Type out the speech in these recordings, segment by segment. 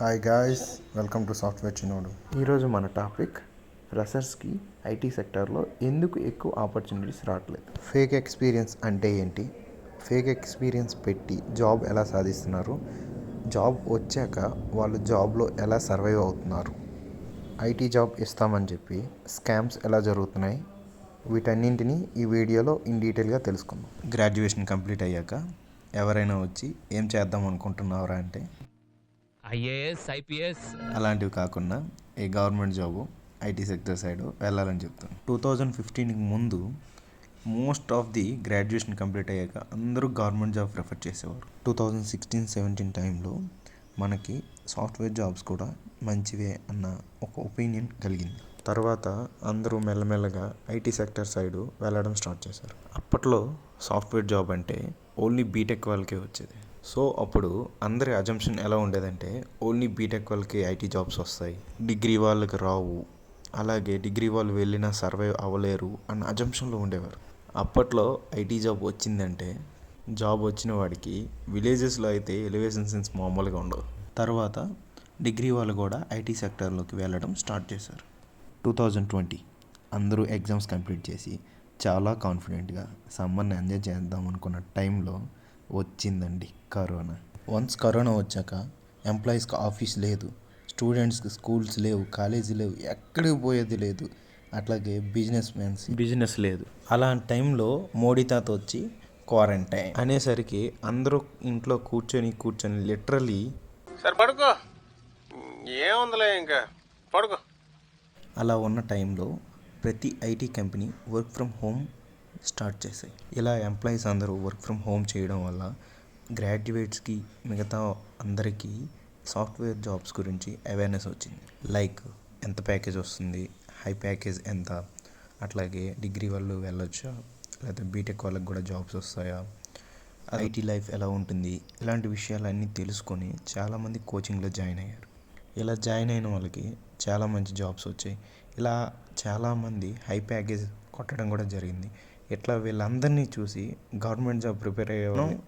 Hi guys, welcome to software చిన్నోడు. ఈరోజు మన టాపిక్ ఫ్రెషర్స్కి ఐటీ సెక్టార్లో ఎందుకు ఎక్కువ ఆపర్చునిటీస్ రావట్లేదు. ఫేక్ ఎక్స్పీరియన్స్ అంటే ఏంటి, ఫేక్ ఎక్స్పీరియన్స్ పెట్టి జాబ్ ఎలా సాధిస్తున్నారు, జాబ్ వచ్చాక వాళ్ళు జాబ్లో ఎలా సర్వైవ్ అవుతున్నారు, ఐటీ జాబ్ ఇస్తామని చెప్పి స్కామ్స్ ఎలా జరుగుతున్నాయి, వీటన్నింటినీ ఈ వీడియోలో ఇన్ డీటెయిల్గా తెలుసుకుందాం. గ్రాడ్యుయేషన్ కంప్లీట్ అయ్యాక ఎవరైనా వచ్చి ఏం చేద్దాం అనుకుంటున్నారా అంటే ఐఏఎస్ ఐపీఎస్ అలాంటివి కాకుండా ఏ government job IT sector side వెళ్ళాలని చెప్తాను. 2015కి ముందు most of the graduation complete అయ్యాక అందరూ గవర్నమెంట్ జాబ్ ప్రిఫర్ చేసేవారు. 2016-17 టైంలో మనకి సాఫ్ట్వేర్ జాబ్స్ కూడా మంచివే అన్న ఒక ఒపీనియన్ కలిగింది. తర్వాత అందరూ మెల్లమెల్లగా ఐటీ సెక్టర్ సైడు వెళ్ళడం స్టార్ట్ చేశారు. అప్పట్లో సాఫ్ట్వేర్ జాబ్ అంటే ఓన్లీ బీటెక్ వాళ్ళకే వచ్చేది. సో అప్పుడు అందరి అజంప్షన్ ఎలా ఉండేదంటే ఓన్లీ బీటెక్ వాళ్ళకి ఐటీ జాబ్స్ వస్తాయి, డిగ్రీ వాళ్ళకి రావు, అలాగే డిగ్రీ వాళ్ళు వెళ్ళినా సర్వైవ్ అవ్వలేరు అన్న అజంప్షన్లో ఉండేవారు. అప్పట్లో ఐటీ జాబ్ వచ్చిందంటే జాబ్ వచ్చిన వాడికి విలేజెస్లో అయితే ఎలివేషన్ సెన్స్ మామూలుగా ఉండవు. తర్వాత డిగ్రీ వాళ్ళు కూడా ఐటీ సెక్టర్లోకి వెళ్ళడం స్టార్ట్ చేశారు. 2020 అందరూ ఎగ్జామ్స్ కంప్లీట్ చేసి చాలా కాన్ఫిడెంట్గా సమ్మర్ని ఎంజాయ్ చేద్దాం అనుకున్న టైంలో వచ్చిందండి కరోనా. వన్స్ కరోనా వచ్చాక ఎంప్లాయీస్కి ఆఫీస్ లేదు, స్టూడెంట్స్కి స్కూల్స్ లేవు, కాలేజీ లేవు, ఎక్కడికి పోయేది లేదు, అట్లాగే బిజినెస్ లేదు. అలాంటి టైంలో మోడీ తాత వచ్చి క్వారంటైన్ అనేసరికి అందరూ ఇంట్లో కూర్చొని లిటరలీ సరే పడుకో, ఏముందిలే ఇంకా పడుకో. అలా ఉన్న టైంలో ప్రతి IT company work from home start చేశాయి. ఇలా ఎంప్లాయీస్ అందరూ వర్క్ ఫ్రమ్ హోమ్ చేయడం వల్ల గ్రాడ్యుయేట్స్కి మిగతా అందరికీ సాఫ్ట్వేర్ జాబ్స్ గురించి అవేర్నెస్ వచ్చింది. లైక్ ఎంత ప్యాకేజ్ వస్తుంది, హై ప్యాకేజ్ ఎంత, అట్లాగే డిగ్రీ వాళ్ళు వెళ్ళొచ్చా, లేదా బీటెక్ వాళ్ళకి కూడా జాబ్స్ వస్తాయా, ఐటీ లైఫ్ ఎలా ఉంటుంది, ఇలాంటి విషయాలన్నీ తెలుసుకొని చాలామంది కోచింగ్లో జాయిన్ అయ్యారు. ఇలా జాయిన్ అయిన వాళ్ళకి చాలా మంచి జాబ్స్ వచ్చాయి. ఇలా చాలామంది హై ప్యాకేజ్ కొట్టడం కూడా జరిగింది. ఇట్లా వీళ్ళందరినీ చూసి గవర్నమెంట్ జాబ్ ప్రిపేర్ అయ్యేవాళ్ళు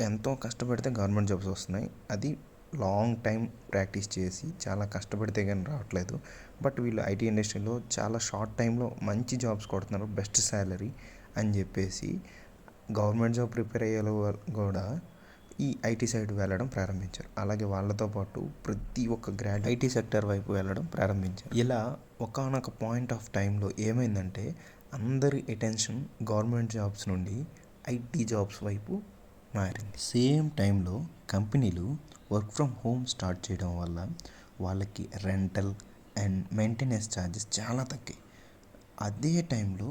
ఎంతో కష్టపడితే గవర్నమెంట్ జాబ్స్ వస్తున్నాయి. అది లాంగ్ టైం ప్రాక్టీస్ చేసి చాలా కష్టపడితే కానీ రావట్లేదు. బట్ వీళ్ళు ఐటీ ఇండస్ట్రీలో చాలా షార్ట్ టైంలో మంచి జాబ్స్ కొడుతున్నారు, బెస్ట్ శాలరీ అని చెప్పేసి గవర్నమెంట్ జాబ్ ప్రిపేర్ అయ్యే వాళ్ళు కూడా ఈ ఐటీ సైడ్ వెళ్ళడం ప్రారంభించారు. అలాగే వాళ్ళతో పాటు ప్రతి ఒక్క ఐటీ సెక్టర్ వైపు వెళ్ళడం ప్రారంభించారు. ఇలా ఒకానొక పాయింట్ ఆఫ్ టైంలో ఏమైందంటే అందరి అటెన్షన్ గవర్నమెంట్ జాబ్స్ నుండి ఐటీ జాబ్స్ వైపు మారింది. సేమ్ టైంలో కంపెనీలు వర్క్ ఫ్రమ్ హోమ్ స్టార్ట్ చేయడం వల్ల వాళ్ళకి రెంటల్ అండ్ మెయింటెనెన్స్ ఛార్జెస్ చాలా తగ్గాయి. అదే టైంలో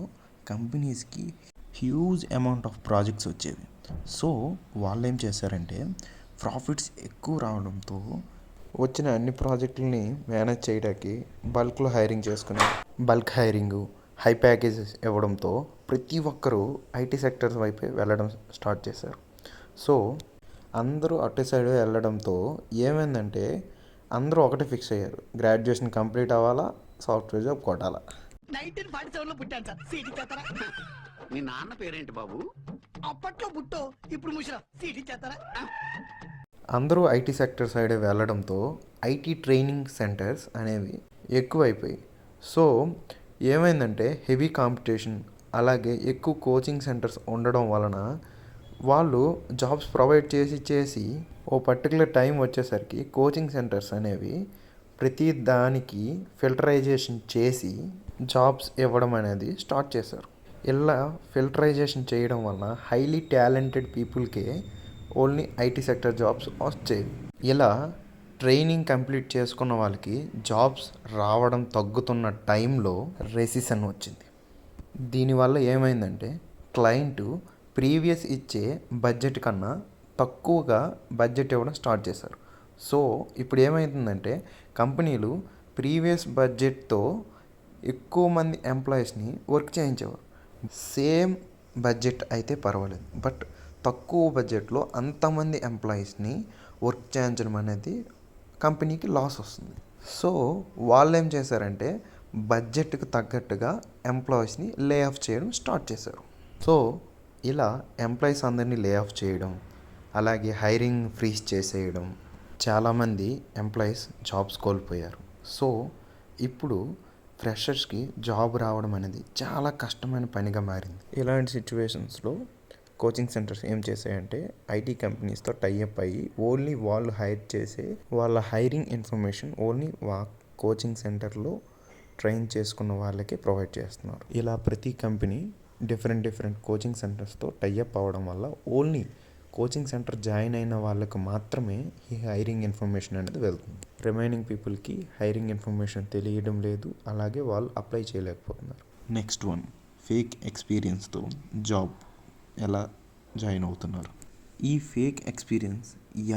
కంపెనీస్కి హ్యూజ్ అమౌంట్ ఆఫ్ ప్రాజెక్ట్స్ వచ్చేవి. సో వాళ్ళు ఏం చేశారంటే ప్రాఫిట్స్ ఎక్కువ రావడంతో వచ్చిన అన్ని ప్రాజెక్టులని మేనేజ్ చేయడానికి బల్క్లో హైరింగ్ చేసుకుని బల్క్ హైరింగు, హై ప్యాకేజెస్ ఇవ్వడంతో ప్రతి ఒక్కరూ ఐటీ సెక్టర్స్ వైపే వెళ్ళడం స్టార్ట్ చేశారు. సో అందరూ అటు సైడ్ వెళ్ళడంతో ఏమైందంటే అందరూ ఒకటే ఫిక్స్ అయ్యారు, గ్రాడ్యుయేషన్ కంప్లీట్ అవ్వాలా, సాఫ్ట్వేర్ జాబ్ కొట్టాలా. 1947లో పుట్టాను సార్. సీటీ చేస్తారా? మీ నాన్న పేరేంటి బాబు? అప్పట్లో బుట్టో, ఇప్పుడు ముషరా. సీటీ చేస్తారా? అందరూ ఐటీ సెక్టర్ సైడే వెళ్ళడంతో ఐటీ ట్రైనింగ్ సెంటర్స్ అనేవి ఎక్కువైపోయాయి. సో ఏమైందంటే హెవీ కాంపిటీషన్, అలాగే ఎక్కువ కోచింగ్ సెంటర్స్ ఉండడం వలన వాళ్ళు జాబ్స్ ప్రొవైడ్ చేసి ఓ పర్టికులర్ టైం వచ్చేసరికి కోచింగ్ సెంటర్స్ అనేవి ప్రతి దానికి ఫిల్టరైజేషన్ చేసి జాబ్స్ ఇవ్వడం అనేది స్టార్ట్ చేశారు. ఇలా ఫిల్టరైజేషన్ చేయడం వలన హైలీ టాలెంటెడ్ పీపుల్కే ఓన్లీ ఐటీ సెక్టర్ జాబ్స్ వచ్చేవి. ఇలా ట్రైనింగ్ కంప్లీట్ చేసుకున్న వాళ్ళకి జాబ్స్ రావడం తగ్గుతున్న టైంలో రెసిషన్ వచ్చింది. దీనివల్ల ఏమైందంటే క్లయింటు ప్రీవియస్ ఇచ్చే బడ్జెట్ కన్నా తక్కువగా బడ్జెట్ ఇవ్వడం స్టార్ట్ చేశారు. సో ఇప్పుడు ఏమవుతుందంటే కంపెనీలు ప్రీవియస్ బడ్జెట్తో ఎక్కువ మంది ఎంప్లాయీస్ని వర్క్ చేయించేవారు. సేమ్ బడ్జెట్ అయితే పర్వాలేదు, బట్ తక్కువ బడ్జెట్లో అంతమంది ఎంప్లాయీస్ని వర్క్ చేయించడం అనేది కంపెనీకి లాస్ వస్తుంది. సో వాళ్ళు ఏం చేశారంటే బడ్జెట్కి తగ్గట్టుగా ఎంప్లాయీస్ని లే ఆఫ్ చేయడం స్టార్ట్ చేశారు. సో ఇలా ఎంప్లాయీస్ అందరినీ లే ఆఫ్ చేయడం, అలాగే హైరింగ్ ఫ్రీజ్ చేసేయడం, చాలామంది ఎంప్లాయీస్ జాబ్స్ కోల్పోయారు. సో ఇప్పుడు ఫ్రెషర్స్కి జాబ్ రావడం అనేది చాలా కష్టమైన పనిగా మారింది. ఇలాంటి సిచ్యువేషన్స్లో కోచింగ్ సెంటర్స్ ఏం చేశాయంటే ఐటీ కంపెనీస్తో టైఅప్ అయ్యి ఓన్లీ వాళ్ళు హైర్ చేసే వాళ్ళ హైరింగ్ ఇన్ఫర్మేషన్ ఓన్లీ కోచింగ్ సెంటర్లో ట్రైన్ చేసుకున్న వాళ్ళకే ప్రొవైడ్ చేస్తున్నారు. ఇలా ప్రతి కంపెనీ డిఫరెంట్ కోచింగ్ సెంటర్స్తో టైఅప్ అవ్వడం వల్ల ఓన్లీ కోచింగ్ సెంటర్ జాయిన్ అయిన వాళ్ళకు మాత్రమే ఈ హైరింగ్ ఇన్ఫర్మేషన్ అనేది వెళ్తుంది. రిమైనింగ్ పీపుల్కి హైరింగ్ ఇన్ఫర్మేషన్ తెలియడం లేదు, అలాగే వాళ్ళు అప్లై చేయలేకపోతున్నారు. నెక్స్ట్ వన్, ఫేక్ ఎక్స్పీరియన్స్తో జాబ్ ఎలా జాయిన్ అవుతున్నారు. ఈ ఫేక్ ఎక్స్పీరియన్స్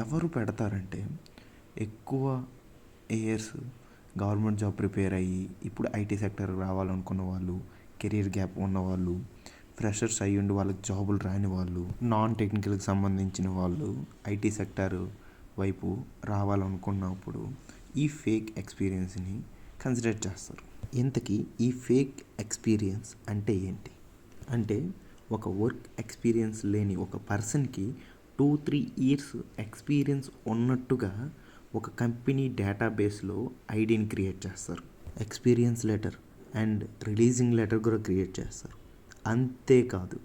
ఎవరు పెడతారంటే ఎక్కువ ఇయర్స్ గవర్నమెంట్ జాబ్ ప్రిపేర్ అయ్యి ఇప్పుడు ఐటీ సెక్టర్ రావాలనుకున్న వాళ్ళు, కెరీర్ గ్యాప్ ఉన్నవాళ్ళు, ఫ్రెషర్స్ అయ్యుండి వాళ్ళకి జాబులు రాని వాళ్ళు, నాన్ టెక్నికల్కి సంబంధించిన వాళ్ళు ఐటీ సెక్టర్ వైపు రావాలనుకున్నప్పుడు ఈ ఫేక్ ఎక్స్పీరియన్స్ని కన్సిడర్ చేస్తారు. ఇంతకీ ఈ ఫేక్ ఎక్స్పీరియన్స్ అంటే ఏంటి అంటే ఒక వర్క్ ఎక్స్పీరియన్స్ లేని ఒక పర్సన్కి 2-3 ఇయర్స్ ఎక్స్పీరియన్స్ ఉన్నట్టుగా ఒక కంపెనీ డేటాబేస్లో ఐడిని క్రియేట్ చేస్తారు. Experience letter and releasing letter కూడా క్రియేట్ చేస్తారు. అంతేకాదు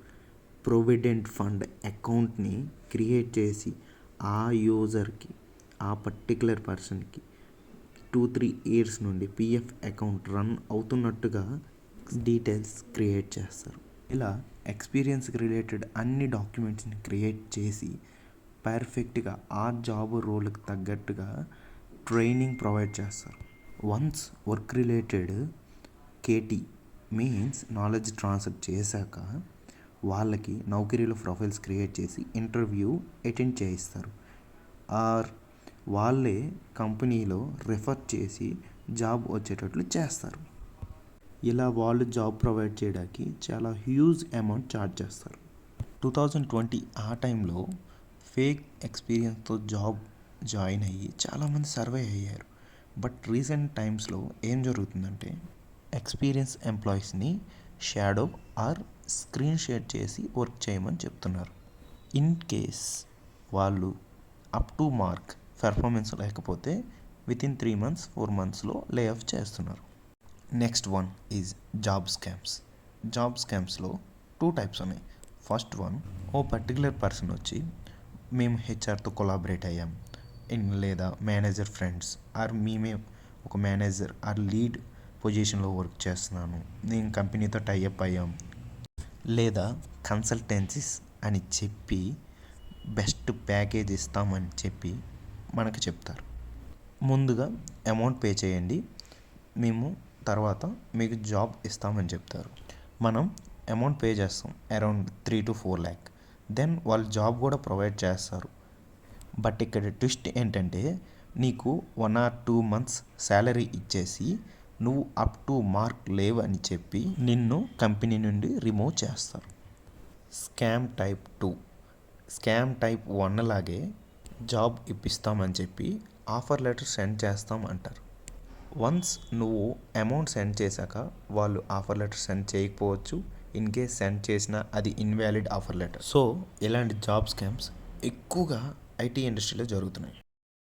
ప్రొవిడెంట్ ఫండ్ అకౌంట్ని క్రియేట్ చేసి ఆ యూజర్కి, ఆ పర్టికులర్ పర్సన్కి 2-3 ఇయర్స్ నుండి పిఎఫ్ అకౌంట్ రన్ అవుతున్నట్టుగా డీటెయిల్స్ క్రియేట్ చేస్తారు. ఇలా ఎక్స్పీరియన్స్కి రిలేటెడ్ అన్ని డాక్యుమెంట్స్ని క్రియేట్ చేసి పర్ఫెక్ట్గా ఆ జాబ్ రోల్కి తగ్గట్టుగా ట్రైనింగ్ ప్రొవైడ్ చేస్తారు. Once work related KT means knowledge transfer చేశాక వాళ్ళకి నౌకరీలో ప్రొఫైల్స్ క్రియేట్ చేసి ఇంటర్వ్యూ అటెండ్ చేయిస్తారు. ఆర్ వాళ్ళే కంపెనీలో రిఫర్ చేసి జాబ్ వచ్చేటట్లు చేస్తారు. ఇలా వాళ్ళు జాబ్ ప్రొవైడ్ చేయడానికి చాలా హ్యూజ్ అమౌంట్ ఛార్జ్ చేస్తారు. 2020 ఆ టైంలో ఫేక్ ఎక్స్పీరియన్స్తో జాబ్ జాయిన్ అయ్యి చాలామంది సర్వే అయ్యారు. బట్ రీసెంట్ టైమ్స్లో ఏం జరుగుతుందంటే ఎక్స్పీరియన్స్ ఎంప్లాయీస్ని షాడో ఆర్ స్క్రీన్ షేర్ చేసి వర్క్ చేయమని చెప్తున్నారు. ఇన్ కేస్ వాళ్ళు అప్ టు మార్క్ పెర్ఫార్మెన్స్ లేకపోతే వితిన్ 3 months 4 monthsలో లే ఆఫ్ చేస్తున్నారు. Next one is job scams. Job స్కామ్స్లో 2 types ఉన్నాయి. ఫస్ట్ వన్, ఓ పర్టికులర్ పర్సన్ వచ్చి మేము హెచ్ఆర్తో కొలాబరేట్ అయ్యాం లేదా మేనేజర్ ఫ్రెండ్స్ ఆర్ మేమే ఒక మేనేజర్ ఆర్ లీడ్ పొజిషన్లో వర్క్ చేస్తున్నాను, నేను కంపెనీతో టైఅప్ అయ్యాం లేదా కన్సల్టెన్సీస్ అని చెప్పి బెస్ట్ ప్యాకేజ్ ఇస్తామని చెప్పి మనకు చెప్తారు. ముందుగా అమౌంట్ పే చేయండి, మేము తర్వాత మీకు జాబ్ ఇస్తామని చెప్తారు. మనం అమౌంట్ పే చేస్తాం అరౌండ్ 3 to 4 lakh. దెన్ వాళ్ళు జాబ్ కూడా ప్రొవైడ్ చేస్తారు. బట్ ఇక్కడ ట్విస్ట్ ఏంటంటే నీకు 1 or 2 months శాలరీ ఇచ్చేసి నువ్వు అప్ టు మార్క్ లేవు అని చెప్పి నిన్ను కంపెనీ నుండి రిమూవ్ చేస్తారు. Scam type 2. స్కామ్ టైప్ 1 లాగే జాబ్ ఇప్పిస్తామని చెప్పి ఆఫర్ లెటర్ సెండ్ చేస్తాం అంటారు. వన్స్ నువ్వు అమౌంట్ సెండ్ చేశాక వాళ్ళు ఆఫర్ లెటర్ సెండ్ చేయకపోవచ్చు. ఇన్ కేస్ సెండ్ చేసినా అది ఇన్వాలిడ్ ఆఫర్ లెటర్. సో ఇలాంటి జాబ్ స్కామ్స్ ఎక్కువగా ఐటీ ఇండస్ట్రీలో జరుగుతున్నాయి.